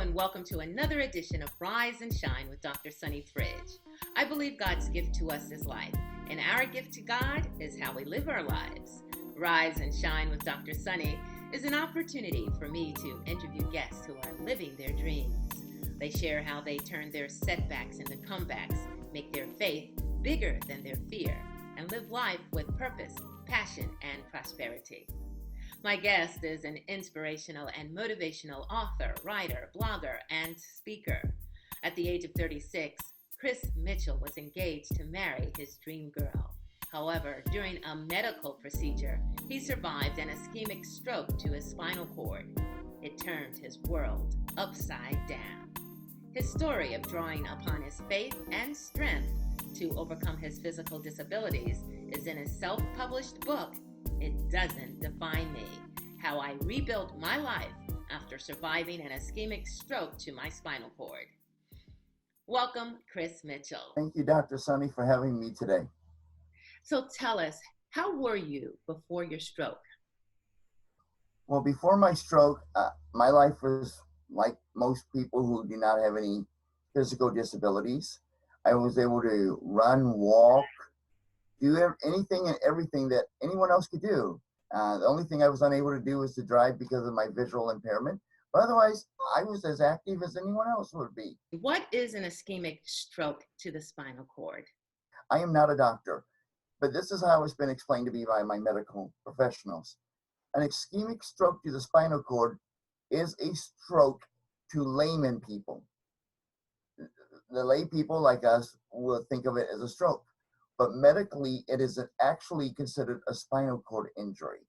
and welcome to another edition of Rise and Shine with Dr. Sunny Fridge. I believe God's gift to us is life, and our gift to God is how we live our lives. Rise and Shine with Dr. Sunny is an opportunity for me to interview guests who are living their dreams. They share how they turn their setbacks into comebacks, make their faith bigger than their fear, and live life with purpose, passion, and prosperity. My guest is an inspirational and motivational author, writer, blogger, and speaker. At the age of 36, Chris Mitchell was engaged to marry his dream girl. However, during a medical procedure, he survived an ischemic stroke to his spinal cord. It turned his world upside down. His story of drawing upon his faith and strength to overcome his physical disabilities is in his self-published book, It Doesn't Define Me: How I Rebuilt My Life After Surviving an Ischemic Stroke to My Spinal Cord. Welcome, Chris Mitchell. Thank you, Dr. Sunny, for having me today. So tell us, how were you before your stroke? Well, before my stroke, my life was like most people who do not have any physical disabilities. I was able to run, walk, do anything and everything that anyone else could do. The only thing I was unable to do was to drive because of my visual impairment. But otherwise, I was as active as anyone else would be. What is an ischemic stroke to the spinal cord? I am not a doctor, but this is how it's been explained to me by my medical professionals. An ischemic stroke to the spinal cord is a stroke to layman people. The lay people like us will think of it as a stroke, but medically it is actually considered a spinal cord injury.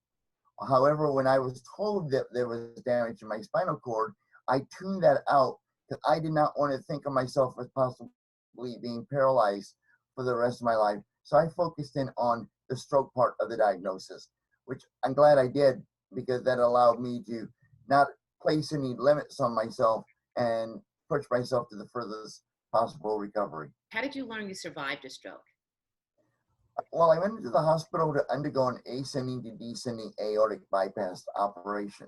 However, when I was told that there was damage in my spinal cord, I tuned that out because I did not want to think of myself as possibly being paralyzed for the rest of my life. So I focused in on the stroke part of the diagnosis, which I'm glad I did because that allowed me to not place any limits on myself and push myself to the furthest possible recovery. How did you learn you survived a stroke? Well, I went into the hospital to undergo an ascending to descending aortic bypass operation.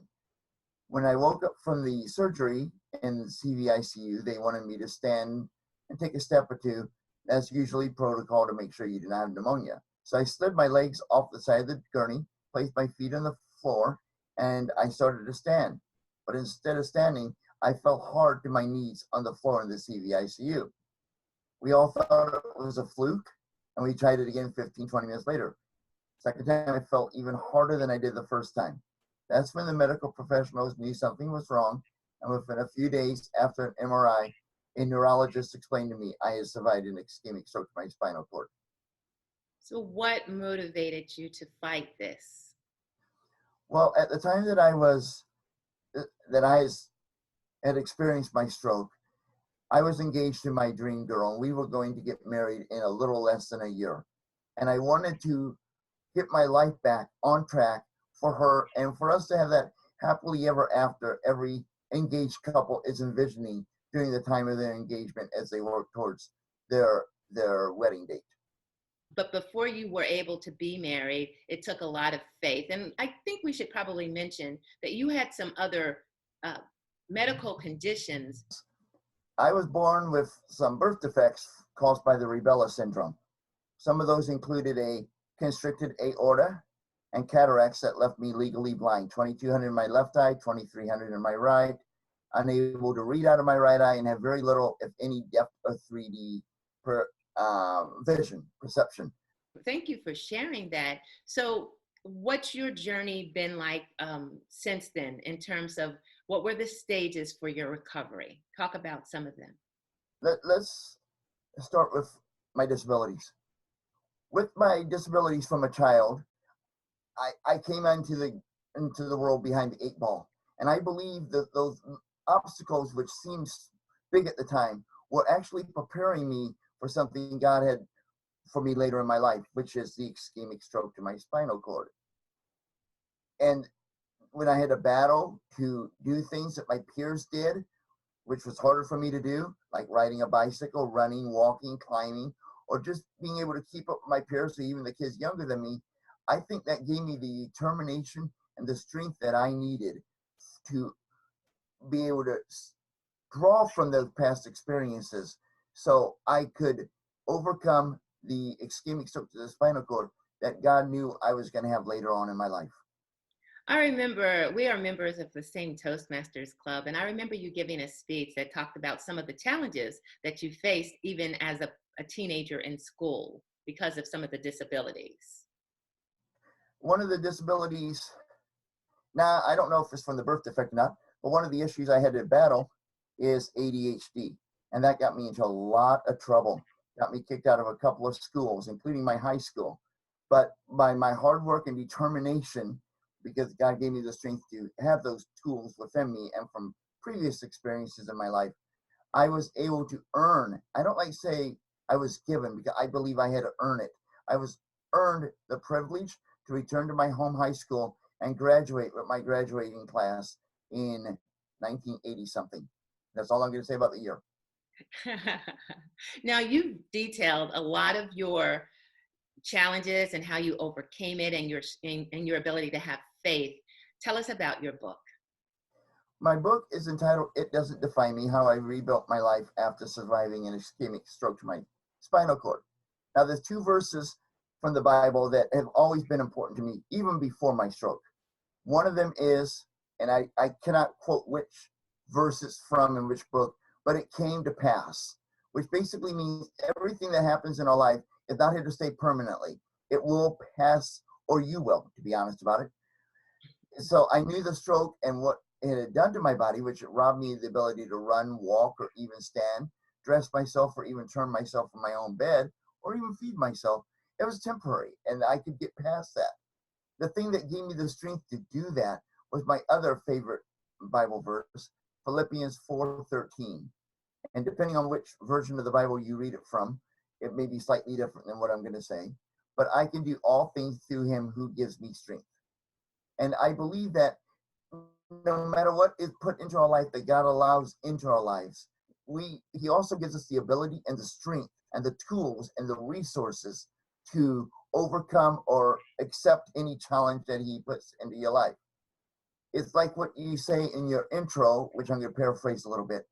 When I woke up from the surgery in the CVICU, they wanted me to stand and take a step or two. That's usually protocol to make sure you do not have pneumonia. So I slid my legs off the side of the gurney, placed my feet on the floor, and I started to stand. But instead of standing, I fell hard to my knees on the floor in the CVICU. We all thought it was a fluke, and we tried it again 15, 20 minutes later. Second time, I felt even harder than I did the first time. That's when the medical professionals knew something was wrong, and within a few days after an MRI, a neurologist explained to me I had survived an ischemic stroke to my spinal cord. So what motivated you to fight this? Well, at the time that I had experienced my stroke, I was engaged to my dream girl, and we were going to get married in a little less than a year. And I wanted to get my life back on track for her and for us to have that happily ever after every engaged couple is envisioning during the time of their engagement as they work towards their wedding date. But before you were able to be married, it took a lot of faith. And I think we should probably mention that you had some other medical conditions. I was born with some birth defects caused by the rubella syndrome. Some of those included a constricted aorta and cataracts that left me legally blind, 2,200 in my left eye, 2,300 in my right, unable to read out of my right eye, and have very little, if any, depth of 3D vision, perception. Thank you for sharing that. So what's your journey been like since then in terms of what were the stages for your recovery? Talk about some of them. Let's start with my disabilities. With my disabilities from a child, I came into the world behind the 8 ball. And I believe that those obstacles, which seemed big at the time, were actually preparing me for something God had for me later in my life, which is the ischemic stroke to my spinal cord. And when I had to battle to do things that my peers did, which was harder for me to do, like riding a bicycle, running, walking, climbing, or just being able to keep up with my peers, or even the kids younger than me, I think that gave me the determination and the strength that I needed to be able to draw from those past experiences so I could overcome the ischemic stroke to the spinal cord that God knew I was going to have later on in my life. I remember we are members of the same Toastmasters Club, and I remember you giving a speech that talked about some of the challenges that you faced even as a teenager in school because of some of the disabilities. One of the disabilities, now I don't know if it's from the birth defect or not, but one of the issues I had to battle is ADHD. And that got me into a lot of trouble, got me kicked out of a couple of schools, including my high school. But by my hard work and determination, because God gave me the strength to have those tools within me and from previous experiences in my life, I was able to earn. I don't like to say I was given because I believe I had to earn it. I was earned the privilege to return to my home high school and graduate with my graduating class in 1980 something. That's all I'm going to say about the year. Now, you've detailed a lot of your challenges and how you overcame it and your ability to have faith. Tell us about your book. My book is entitled It Doesn't Define Me, How I Rebuilt My Life After Surviving an Ischemic Stroke to My Spinal Cord. Now, there's two verses from the Bible that have always been important to me, even before my stroke. One of them is, and I cannot quote which verse it's from in which book, but it came to pass, which basically means everything that happens in our life is not here to stay permanently. It will pass, or you will, to be honest about it. So I knew the stroke and what it had done to my body, which it robbed me of the ability to run, walk, or even stand, dress myself, or even turn myself from my own bed, or even feed myself. It was temporary, and I could get past that. The thing that gave me the strength to do that was my other favorite Bible verse, Philippians 4:13. And depending on which version of the Bible you read it from, it may be slightly different than what I'm going to say. But I can do all things through him who gives me strength. And I believe that no matter what is put into our life that God allows into our lives, he also gives us the ability and the strength and the tools and the resources to overcome or accept any challenge that he puts into your life. It's like what you say in your intro, which I'm going to paraphrase a little bit.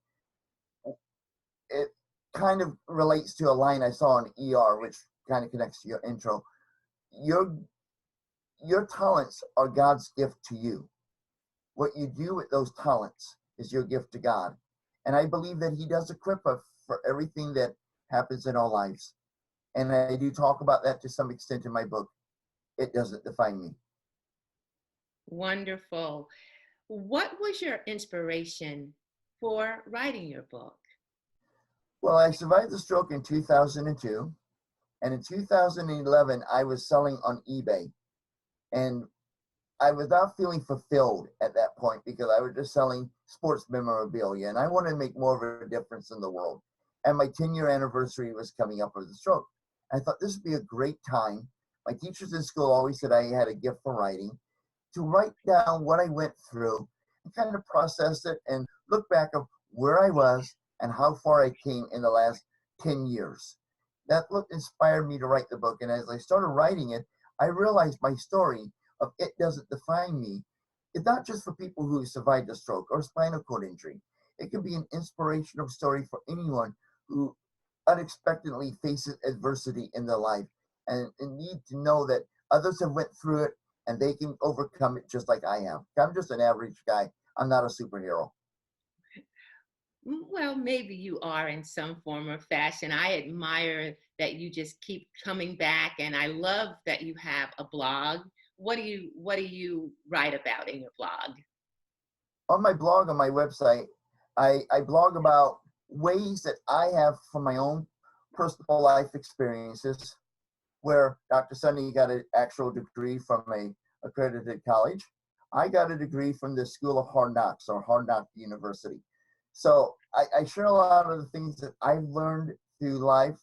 It kind of relates to a line I saw in ER, which kind of connects to your intro. Your talents are God's gift to you. What you do with those talents is your gift to God. And I believe that he does equip us for everything that happens in our lives. And I do talk about that to some extent in my book. It Doesn't Define Me. Wonderful. What was your inspiration for writing your book? Well, I survived the stroke in 2002. And in 2011, I was selling on eBay. And I was not feeling fulfilled at that point because I was just selling sports memorabilia. And I wanted to make more of a difference in the world. And my 10-year anniversary was coming up of the stroke. I thought this would be a great time. My teachers in school always said I had a gift for writing, to write down what I went through and kind of process it and look back of where I was and how far I came in the last 10 years. That inspired me to write the book. And as I started writing it, I realized my story of It Doesn't Define Me. It's not just for people who survived a stroke or spinal cord injury. It can be an inspirational story for anyone who unexpectedly faces adversity in their life and need to know that others have went through it and they can overcome it just like I have. I'm just an average guy. I'm not a superhero. Well, maybe you are in some form or fashion. I admire that you just keep coming back, and I love that you have a blog. What do you write about in your blog? On my blog, on my website, I blog about ways that I have from my own personal life experiences, where Dr. Sunny got an actual degree from a accredited college. I got a degree from the School of Hard Knocks, or Hard Knock University. So I share a lot of the things that I've learned through life,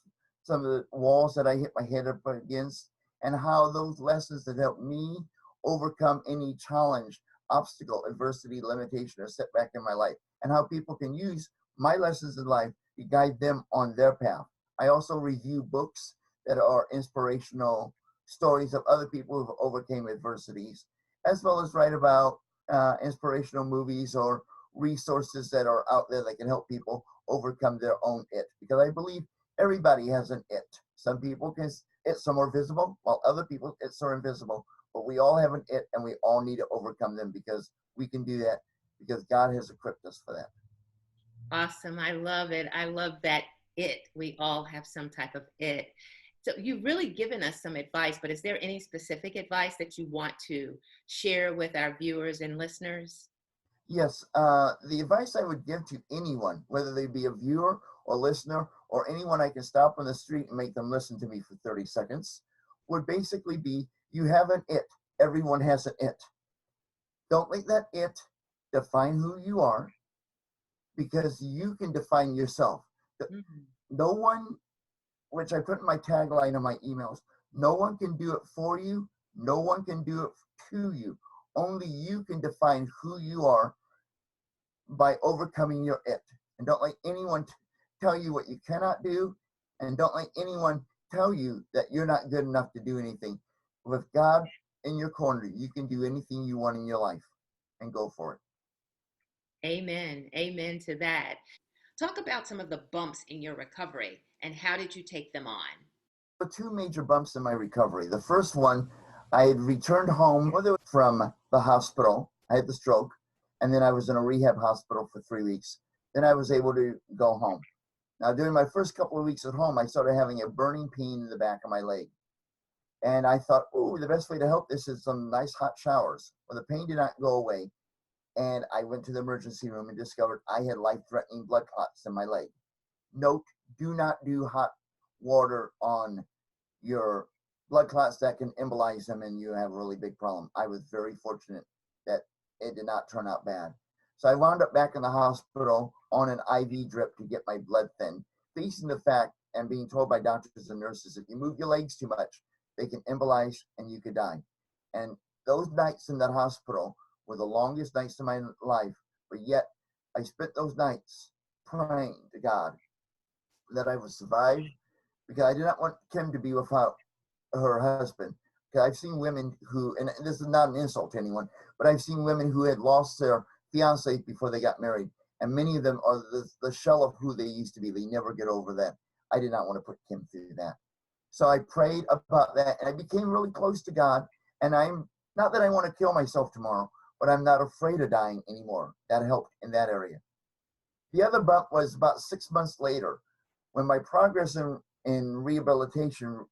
some of the walls that I hit my head up against, and how those lessons that helped me overcome any challenge, obstacle, adversity, limitation, or setback in my life, and how people can use my lessons in life to guide them on their path. I also review books that are inspirational stories of other people who've overcame adversities, as well as write about inspirational movies or resources that are out there that can help people overcome their own it. Because I believe everybody has an it. Some people can it's more visible, while other people it's are invisible. But we all have an it, and we all need to overcome them, because we can do that because God has equipped us for that. Awesome. I love it. I love that it. We all have some type of it. So you've really given us some advice, but is there any specific advice that you want to share with our viewers and listeners? Yes, the advice I would give to anyone, whether they be a viewer or listener or anyone I can stop on the street and make them listen to me for 30 seconds, would basically be you have an it. Everyone has an it. Don't let that it define who you are, because you can define yourself. Mhm. No one, which I put in my tagline on my emails, no one can do it for you. No one can do it to you. Only you can define who you are by overcoming your it. And don't let anyone tell you what you cannot do. And don't let anyone tell you that you're not good enough to do anything. With God in your corner, you can do anything you want in your life, and go for it. Amen. Amen to that. Talk about some of the bumps in your recovery and how did you take them on? There were two major bumps in my recovery. The first one, I had returned home from the hospital. I had the stroke, and then I was in a rehab hospital for 3 weeks. Then I was able to go home. Now, during my first couple of weeks at home, I started having a burning pain in the back of my leg. And I thought, oh, the best way to help this is some nice hot showers. Well, the pain did not go away. And I went to the emergency room and discovered I had life-threatening blood clots in my leg. Note, do not do hot water on your blood clots. That can embolize them and you have a really big problem. I was very fortunate that it did not turn out bad. So I wound up back in the hospital on an IV drip to get my blood thinned, facing the fact and being told by doctors and nurses, if you move your legs too much, they can embolize and you could die. And those nights in that hospital were the longest nights of my life, but yet I spent those nights praying to God that I would survive, because I did not want Kim to be without her husband. Because I've seen women who, and this is not an insult to anyone, but I've seen women who had lost their fiance before they got married, and many of them are the shell of who they used to be. They never get over that. I did not want to put Kim through that. So I prayed about that, and I became really close to God. And I'm not that I want to kill myself tomorrow, but I'm not afraid of dying anymore. That helped in that area. The other bump was about 6 months later, when my progress in rehabilitation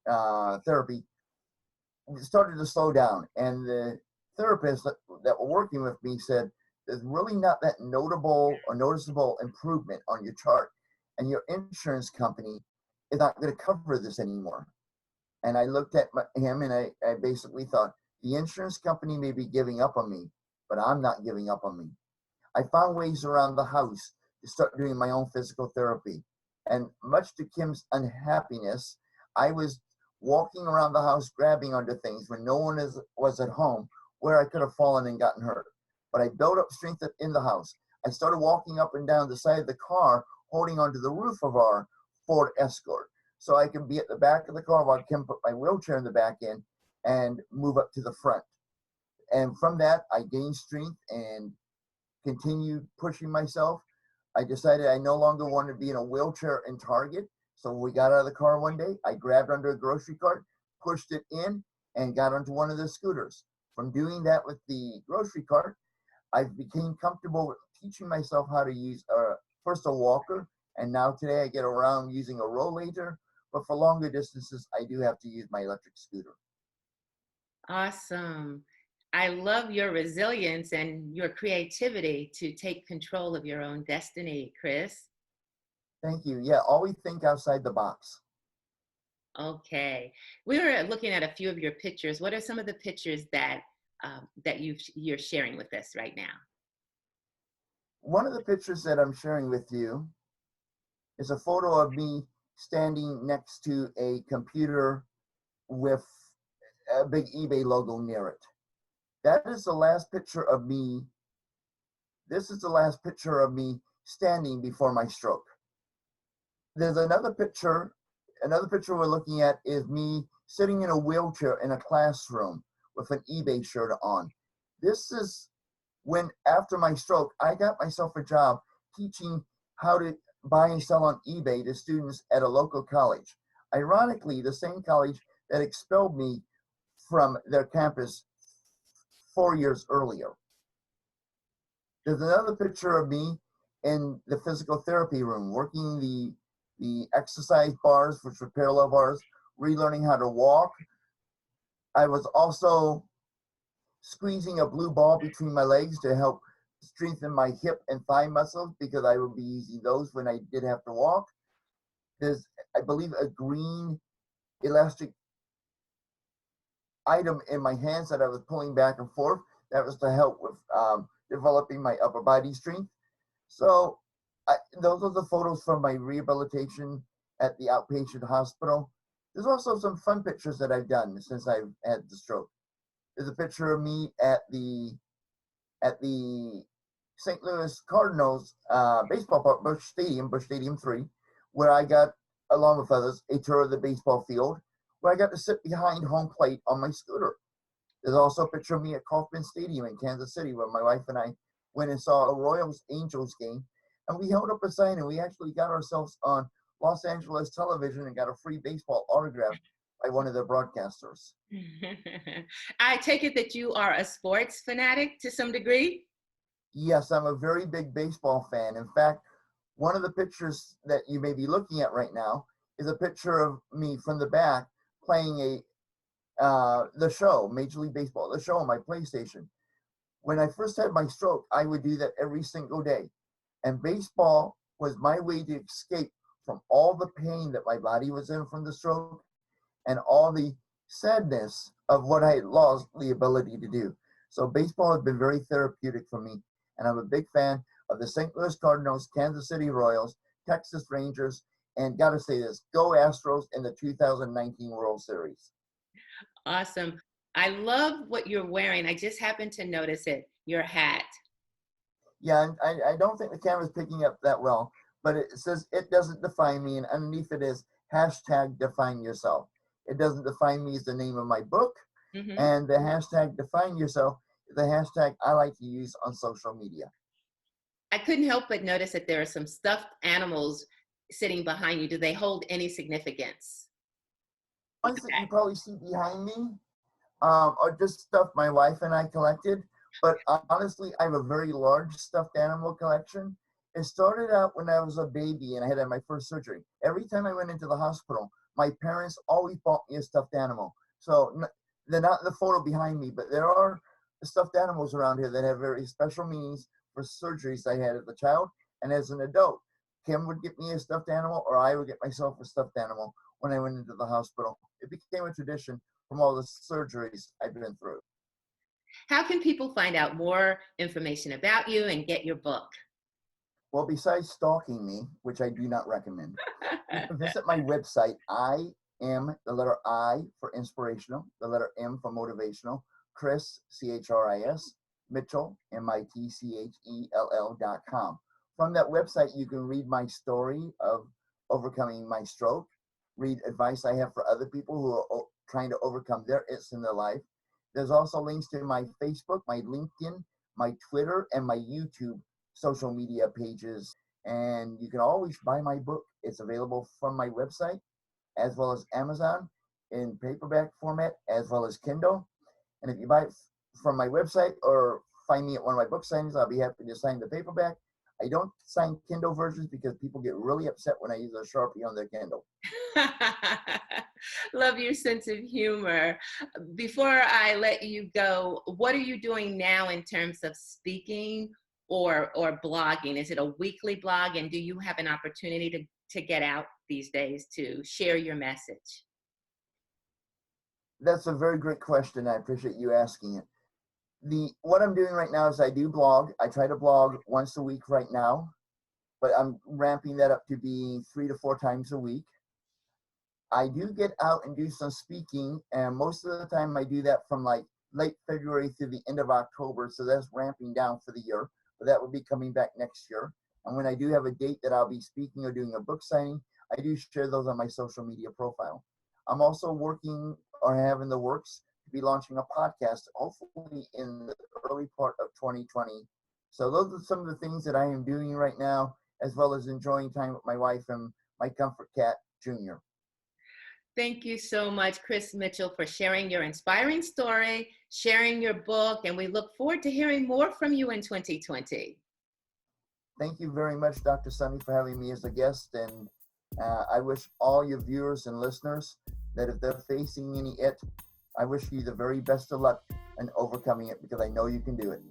therapy started to slow down. And the therapists that were working with me said, there's really not that notable or noticeable improvement on your chart. And your insurance company is not going to cover this anymore. And I looked at him and I basically thought, the insurance company may be giving up on me, but I'm not giving up on me. I found ways around the house to start doing my own physical therapy. And much to Kim's unhappiness, I was walking around the house grabbing onto things when no one was at home, where I could have fallen and gotten hurt. But I built up strength in the house. I started walking up and down the side of the car, holding onto the roof of our Ford Escort, so I could be at the back of the car while Kim put my wheelchair in the back end and move up to the front. And from that, I gained strength and continued pushing myself. I decided I no longer wanted to be in a wheelchair in Target. So when we got out of the car one day, I grabbed under a grocery cart, pushed it in, and got onto one of the scooters. From doing that with the grocery cart, I became comfortable with teaching myself how to use first a walker, and now today I get around using a rollator. But for longer distances, I do have to use my electric scooter. Awesome. I love your resilience and your creativity to take control of your own destiny, Chris. Thank you. Yeah, always think outside the box. Okay. We were looking at a few of your pictures. What are some of the pictures that you're sharing with us right now? One of the pictures that I'm sharing with you is a photo of me standing next to a computer with a big eBay logo near it. That is the last picture of me. This is the last picture of me standing before my stroke. There's another picture. Another picture we're looking at is me sitting in a wheelchair in a classroom with an eBay shirt on. This is when after my stroke, I got myself a job teaching how to buy and sell on eBay to students at a local college. Ironically, the same college that expelled me from their campus 4 years earlier. There's another picture of me in the physical therapy room, working the exercise bars, which were parallel bars, relearning how to walk. I was also squeezing a blue ball between my legs to help strengthen my hip and thigh muscles because I would be using those when I did have to walk. There's, I believe, a green elastic item in my hands that I was pulling back and forth. That was to help with developing my upper body strength. So those are the photos from my rehabilitation at the outpatient hospital. There's also some fun pictures that I've done since I've had the stroke. There's a picture of me at the St. Louis Cardinals baseball park, Busch Stadium 3, where I got, along with others, a tour of the baseball field, where I got to sit behind home plate on my scooter. There's also a picture of me at Kauffman Stadium in Kansas City, where my wife and I went and saw a Royals-Angels game, and we held up a sign, and we actually got ourselves on Los Angeles television and got a free baseball autograph by one of their broadcasters. I take it that you are a sports fanatic to some degree? Yes, I'm a very big baseball fan. In fact, one of the pictures that you may be looking at right now is a picture of me from the back playing the show, Major League Baseball, the show on my PlayStation. When I first had my stroke, I would do that every single day. And baseball was my way to escape from all the pain that my body was in from the stroke and all the sadness of what I had lost the ability to do. So baseball has been very therapeutic for me. And I'm a big fan of the St. Louis Cardinals, Kansas City Royals, Texas Rangers, and gotta say this, go Astros in the 2019 World Series. Awesome. I love what you're wearing. I just happened to notice it, your hat. Yeah, and I don't think the camera's picking up that well, but it says it doesn't define me, and underneath it is hashtag define yourself. It doesn't define me as the name of my book, and the hashtag define yourself is the hashtag I like to use on social media. I couldn't help but notice that there are some stuffed animals sitting behind you. Do they hold any significance? Ones that you probably see behind me are just stuff my wife and I collected. But honestly, I have a very large stuffed animal collection. It started out when I was a baby and I had my first surgery. Every time I went into the hospital, my parents always bought me a stuffed animal. So they're not in the photo behind me, but there are stuffed animals around here that have very special meanings for surgeries I had as a child and as an adult. Kim would get me a stuffed animal, or I would get myself a stuffed animal when I went into the hospital. It became a tradition from all the surgeries I've been through. How can people find out more information about you and get your book? Well, besides stalking me, which I do not recommend, you can visit my website. I am the letter I for inspirational, the letter M for motivational, Chris, CHRIS, Mitchell, MITCHELL.com. From that website, you can read my story of overcoming my stroke, read advice I have for other people who are trying to overcome their it's in their life. There's also links to my Facebook, my LinkedIn, my Twitter, and my YouTube social media pages. And you can always buy my book. It's available from my website, as well as Amazon in paperback format, as well as Kindle. And if you buy it from my website or find me at one of my book signings, I'll be happy to sign the paperback. I don't sign Kindle versions because people get really upset when I use a Sharpie on their Kindle. Love your sense of humor. Before I let you go, what are you doing now in terms of speaking or blogging? Is it a weekly blog, and do you have an opportunity to get out these days to share your message? That's a very great question. I appreciate you asking it. What I'm doing right now is I do blog. I try to blog once a week right now, but I'm ramping that up to be 3 to 4 times a week. I do get out and do some speaking, and most of the time I do that from like late February through the end of October, so that's ramping down for the year, but that will be coming back next year. And when I do have a date that I'll be speaking or doing a book signing, I do share those on my social media profile. I'm also working or have in the works to be launching a podcast, hopefully in the early part of 2020. So those are some of the things that I am doing right now, as well as enjoying time with my wife and my comfort cat, Junior. Thank you so much, Chris Mitchell, for sharing your inspiring story, sharing your book, and we look forward to hearing more from you in 2020. Thank you very much, Dr. Sunny, for having me as a guest. And I wish all your viewers and listeners that if they're facing any I wish you the very best of luck in overcoming it, because I know you can do it.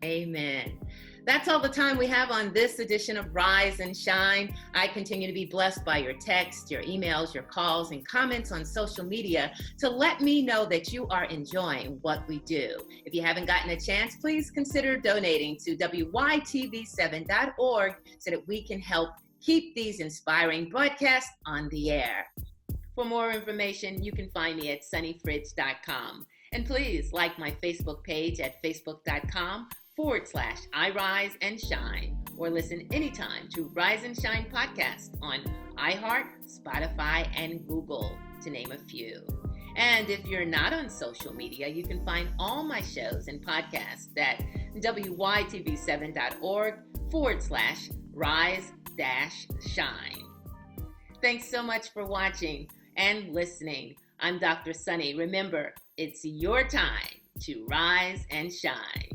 Amen. That's all the time we have on this edition of Rise and Shine. I continue to be blessed by your texts, your emails, your calls, and comments on social media to let me know that you are enjoying what we do. If you haven't gotten a chance, please consider donating to wytv7.org so that we can help keep these inspiring broadcasts on the air. For more information, you can find me at sunnyfridge.com. And please like my Facebook page at facebook.com/I Rise and Shine, or listen anytime to Rise and Shine podcast on iHeart, Spotify, and Google, to name a few. And if you're not on social media, you can find all my shows and podcasts at wytv7.org/rise-shine. Thanks so much for watching and listening. I'm Dr. Sunny. Remember, it's your time to rise and shine.